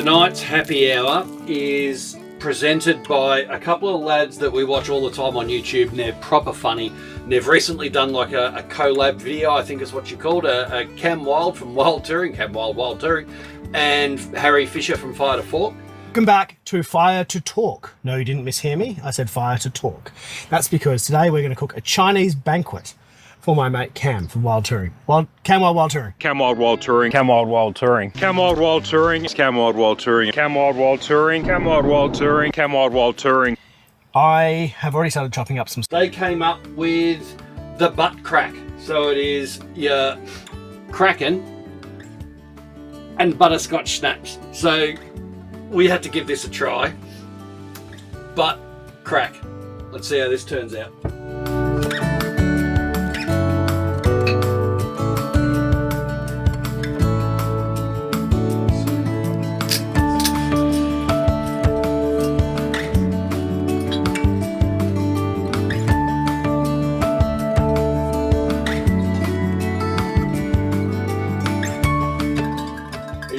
Tonight's happy hour is presented by a couple of lads that we watch all the time on YouTube, and they're proper funny. And they've recently done like a collab video, I think is what you called, a Cam Wild from Wild Touring, Cam Wild Touring, and Harry Fisher from Fire to Fork. Welcome back to Fire to Talk. No, you didn't mishear me. I said Fire to Talk. That's because today we're going to cook a Chinese banquet for my mate Cam from Wild Touring. Cam Wild Touring. Cam Wild Touring. Cam Wild Touring. Cam Wild Touring. Cam Wild Touring. Cam Wild Touring. Cam Wild Touring. Cam Wild Touring. I have already started chopping up some stuff. They came up with the butt crack. So it is your Kraken and butterscotch snaps. So we had to give this a try. Butt crack. Let's see how this turns out.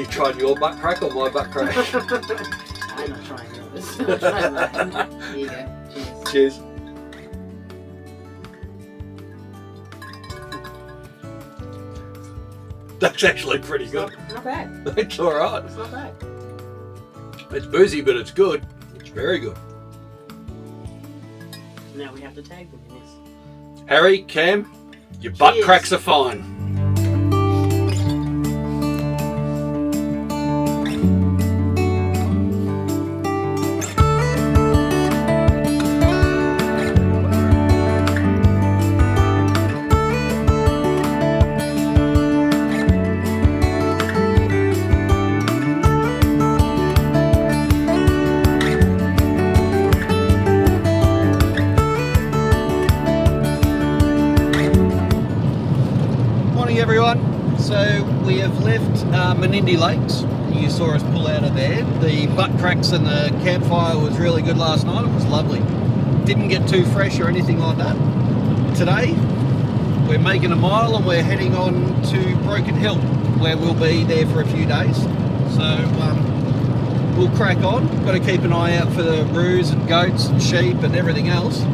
Tried your butt crack or my butt crack? I'm not trying yours. I'm trying mine. Here you go. Cheers. Cheers. That's actually pretty good. Not bad. It's alright. It's not bad. It's boozy, but it's good. It's very good. Now we have to tag them in this. Harry, Cam, your butt Cheers. cracks are fine. Everyone, so we have left Menindee Lakes. You saw us pull out of there. The butt cracks and the campfire was really good last night. It was lovely. Didn't get too fresh or anything like that. Today we're making a mile and we're heading on to Broken Hill, where we'll be there for a few days. So we'll crack on. Got to keep an eye out for the roos and goats and sheep and everything else.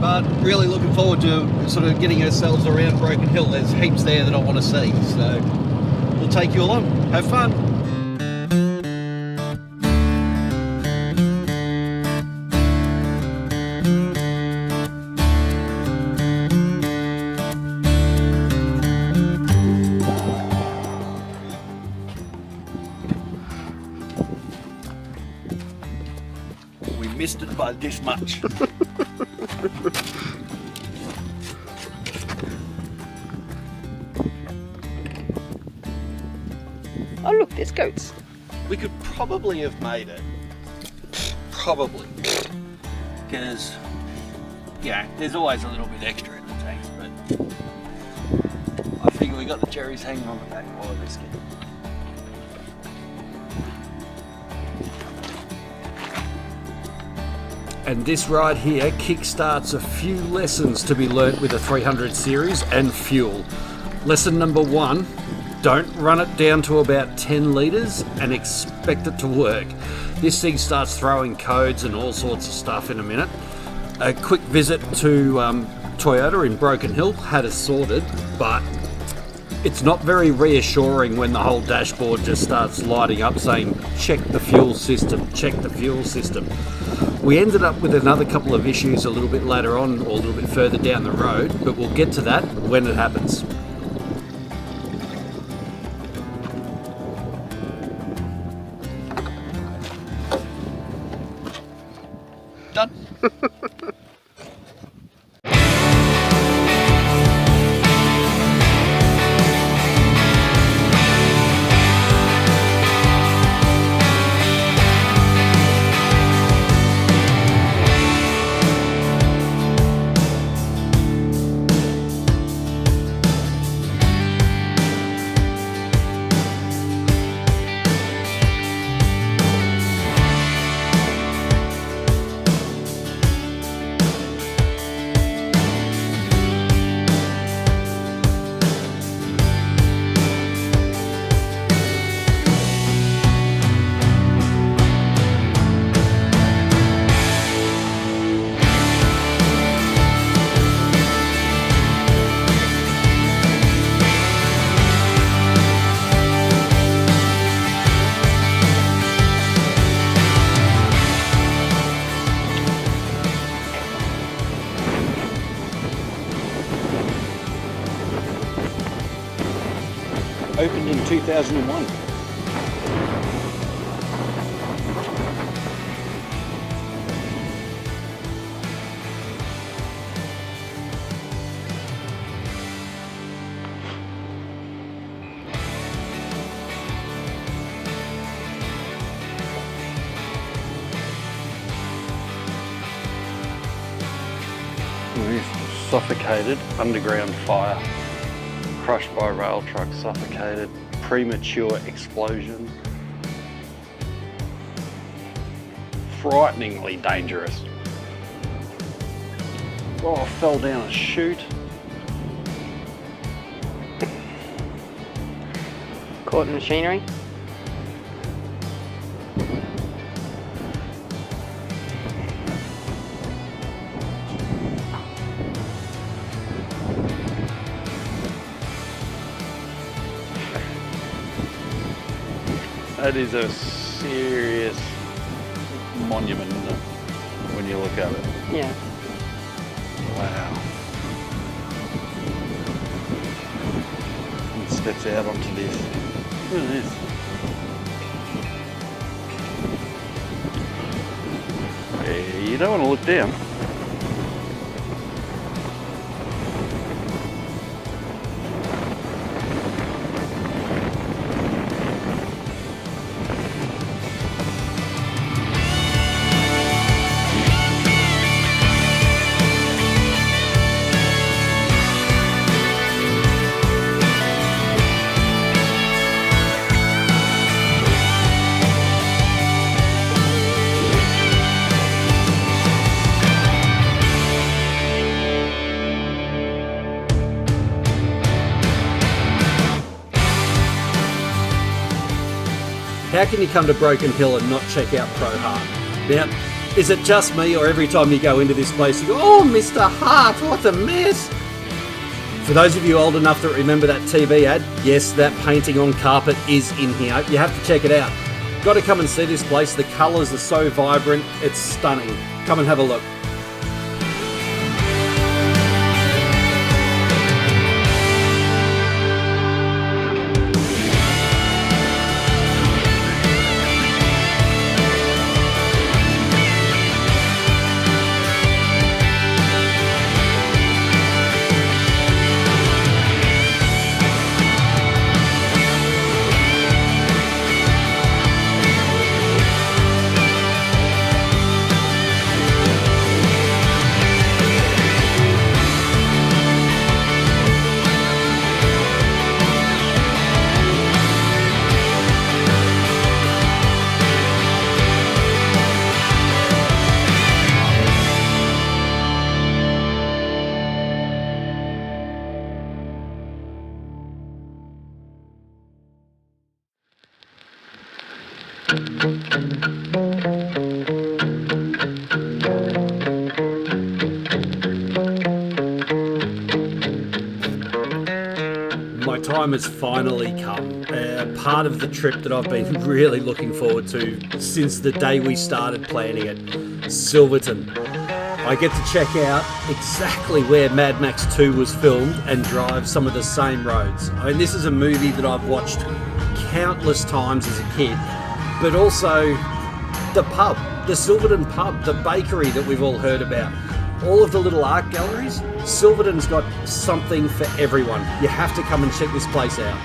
But really looking forward to sort of getting ourselves around Broken Hill. There's heaps there that I want to see, so we'll take you along. Have fun. We missed it by this much. Oh look, there's goats. We could probably have made it. Probably. Because, yeah, there's always a little bit extra in the tanks, but I figure we got the cherries hanging on the back while this kid. And this ride here kickstarts a few lessons to be learnt with the 300 series and fuel. Lesson number 1, don't run it down to about 10 litres and expect it to work. This thing starts throwing codes and all sorts of stuff in a minute. A quick visit to Toyota in Broken Hill had us sorted, but it's not very reassuring when the whole dashboard just starts lighting up saying, check the fuel system, check the fuel system. We ended up with another couple of issues a little bit later on, or a little bit further down the road, but we'll get to that when it happens. Done. Opened in 2001. Suffocated, underground fire, crushed by rail truck, suffocated, premature explosion. Frighteningly dangerous. Oh, I fell down a chute. Caught in machinery. That is a serious monument, isn't it, when you look at it? Yeah. Wow. It steps out onto this. Look at this. Yeah, you don't want to look down. How can you come to Broken Hill and not check out Pro Hart? Now, is it just me, or every time you go into this place you go, oh, Mr. Hart, what a mess? For those of you old enough that remember that TV ad, yes, that painting on carpet is in here. You have to check it out. Got to come and see this place. The colours are so vibrant, it's stunning. Come and have a look. My time has finally come. Part of the trip that I've been really looking forward to since the day we started planning it, Silverton. I get to check out exactly where Mad Max 2 was filmed and drive some of the same roads. I mean, this is a movie that I've watched countless times as a kid, but also the pub, the Silverton pub, the bakery that we've all heard about, all of the little art galleries. Silverton's got something for everyone. You have to come and check this place out.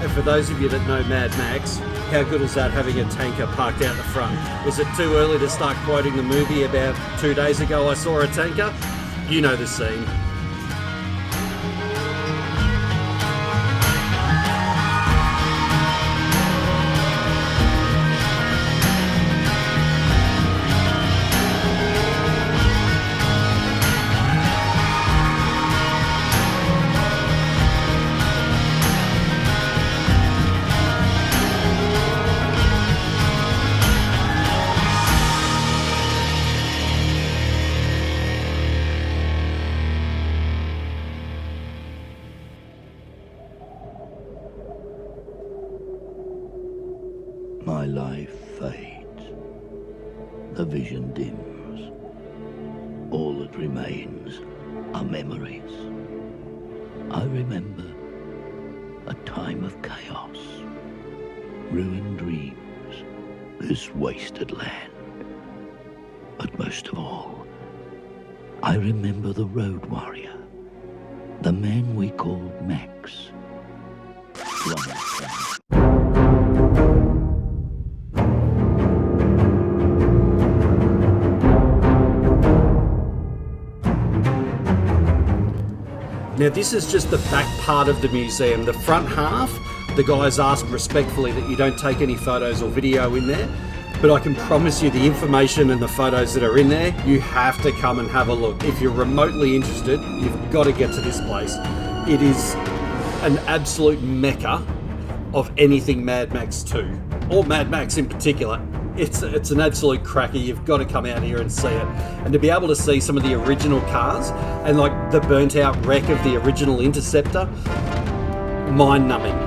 And for those of you that know Mad Max, how good is that, having a tanker parked out the front? Was it too early to start quoting the movie about 2 days ago I saw a tanker? You know the scene. My life fades, the vision dims. All that remains are memories. I remember a time of chaos, ruined dreams, this wasted land. But most of all, I remember the road warrior, the man we called Max. Now this is just the back part of the museum. The front half, the guys ask respectfully that you don't take any photos or video in there, but I can promise you the information and the photos that are in there, you have to come and have a look. If you're remotely interested, you've got to get to this place. It is an absolute mecca of anything Mad Max 2, or Mad Max in particular. It's an absolute cracker. You've got to come out here and see it. And to be able to see some of the original cars and like the burnt out wreck of the original Interceptor, mind numbing.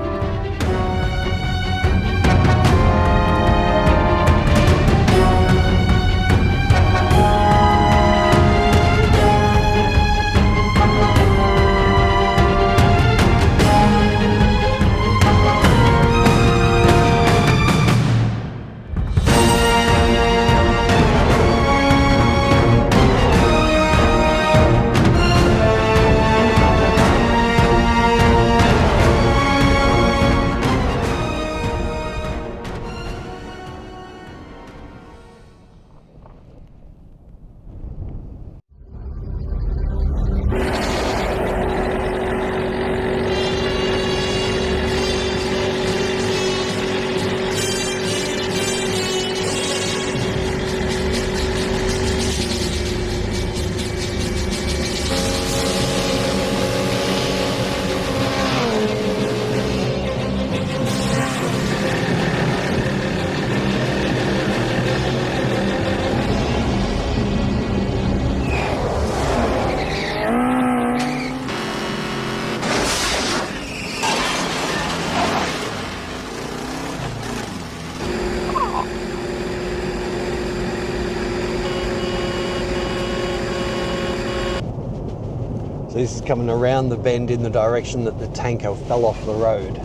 So this is coming around the bend in the direction that the tanker fell off the road.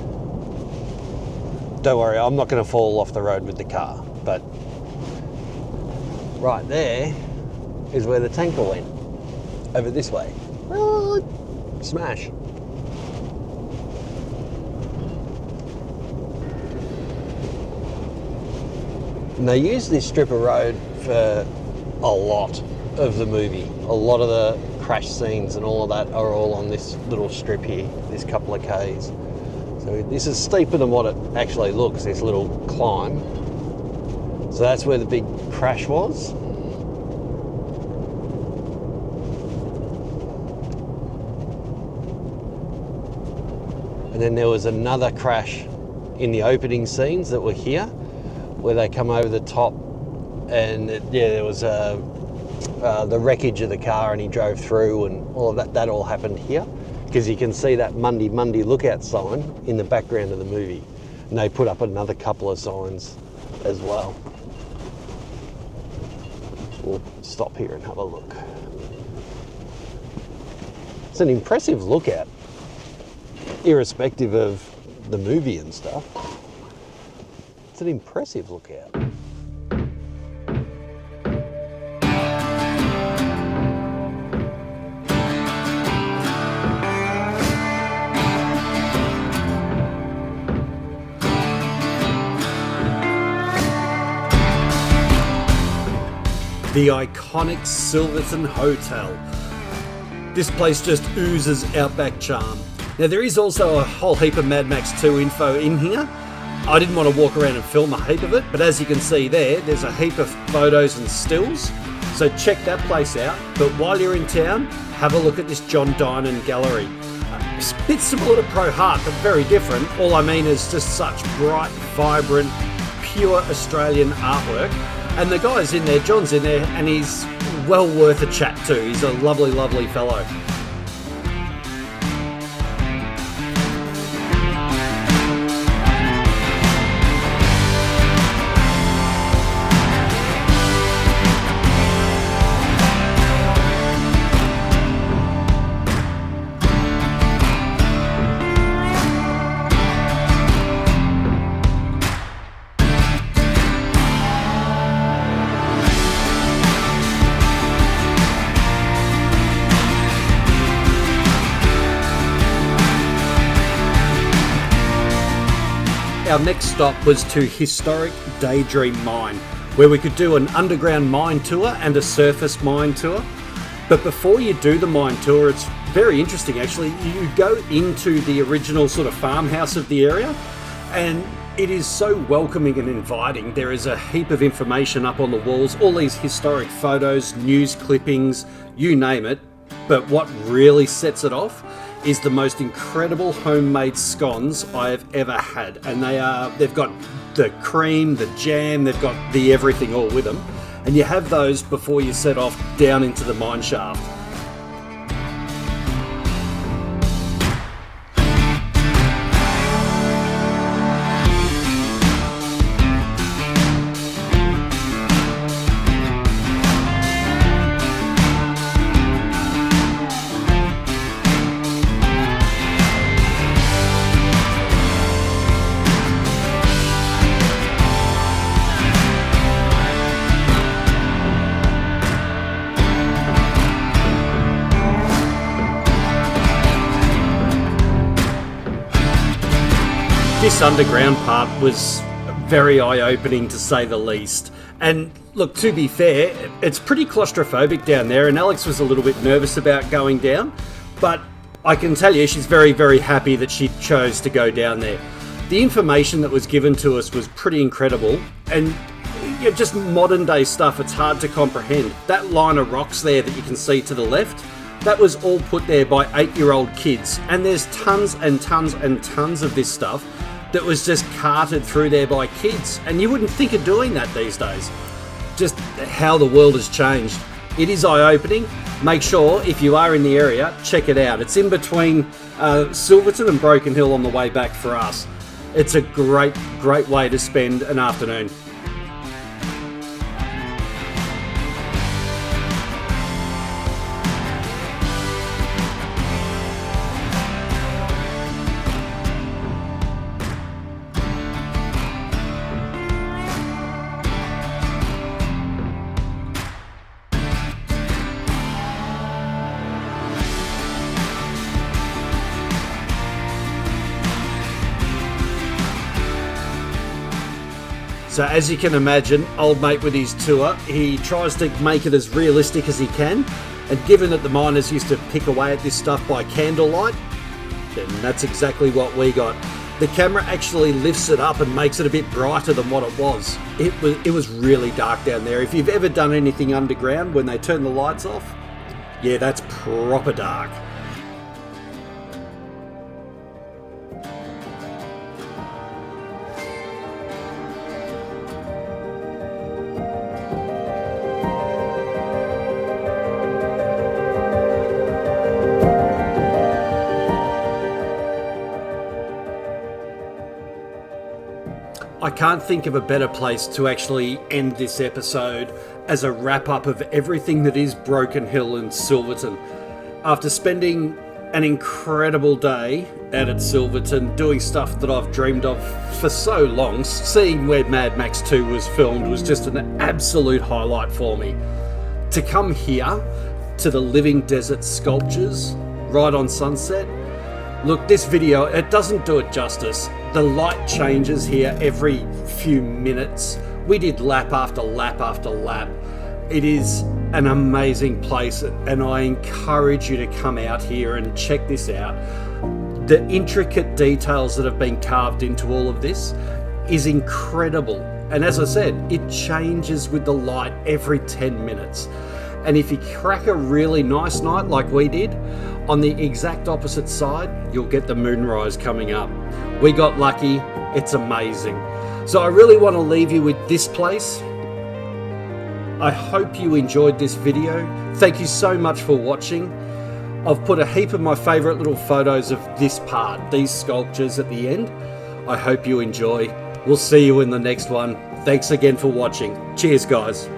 Don't worry, I'm not going to fall off the road with the car, but right there is where the tanker went, over this way. Oh, smash. And they use this strip of road for a lot of the movie. A lot of the crash scenes and all of that are all on this little strip here, this couple of Ks. So this is steeper than what it actually looks, this little climb. So that's where the big crash was. And then there was another crash in the opening scenes that were here, where they come over the top, and there was the wreckage of the car, and he drove through, and all of that. That all happened here, because you can see that Monday lookout sign in the background of the movie, and they put up another couple of signs as well. We'll stop here and have a look. It's an impressive lookout, irrespective of the movie and stuff. It's an impressive lookout. The iconic Silverton Hotel. This place just oozes outback charm. Now there is also a whole heap of Mad Max 2 info in here. I didn't want to walk around and film a heap of it, but as you can see there's a heap of photos and stills. So check that place out. But while you're in town, have a look at this John Dinan gallery. It's a bit similar to Pro Heart, but very different. All I mean is just such bright, vibrant, pure Australian artwork. And the guy's in there, John's in there, and he's well worth a chat to. He's a lovely, lovely fellow. Our next stop was to historic Daydream Mine, where we could do an underground mine tour and a surface mine tour. But before you do the mine tour, it's very interesting actually. You go into the original sort of farmhouse of the area, and it is so welcoming and inviting. There is a heap of information up on the walls, all these historic photos, news clippings, you name it. But what really sets it off is the most incredible homemade scones I have ever had. And they've got the cream, the jam, they've got the everything all with them. And you have those before you set off down into the mine shaft. This underground part was very eye-opening to say the least. And look, to be fair, it's pretty claustrophobic down there, and Alex was a little bit nervous about going down, but I can tell you she's very, very happy that she chose to go down there. The information that was given to us was pretty incredible, and just modern day stuff, it's hard to comprehend. That line of rocks there that you can see to the left, that was all put there by 8-year-old kids, and there's tons and tons and tons of this stuff that was just carted through there by kids, and you wouldn't think of doing that these days. Just how the world has changed. It is eye-opening. Make sure, if you are in the area, check it out. It's in between Silverton and Broken Hill on the way back for us. It's a great, great way to spend an afternoon. So as you can imagine, old mate with his tour, he tries to make it as realistic as he can. And given that the miners used to pick away at this stuff by candlelight, then that's exactly what we got. The camera actually lifts it up and makes it a bit brighter than what it was. It was really dark down there. If you've ever done anything underground when they turn the lights off, yeah, that's proper dark. I can't think of a better place to actually end this episode as a wrap-up of everything that is Broken Hill and Silverton. After spending an incredible day out at Silverton, doing stuff that I've dreamed of for so long, seeing where Mad Max 2 was filmed was just an absolute highlight for me. To come here, to the Living Desert sculptures, right on sunset, look, this video, it doesn't do it justice. The light changes here every few minutes. We did lap after lap after lap. It is an amazing place, and I encourage you to come out here and check this out. The intricate details that have been carved into all of this is incredible. And as I said, it changes with the light every 10 minutes. And if you crack a really nice night like we did, on the exact opposite side, you'll get the moonrise coming up. We got lucky. It's amazing. So I really want to leave you with this place. I hope you enjoyed this video. Thank you so much for watching. I've put a heap of my favourite little photos of this part, these sculptures at the end. I hope you enjoy. We'll see you in the next one. Thanks again for watching. Cheers, guys.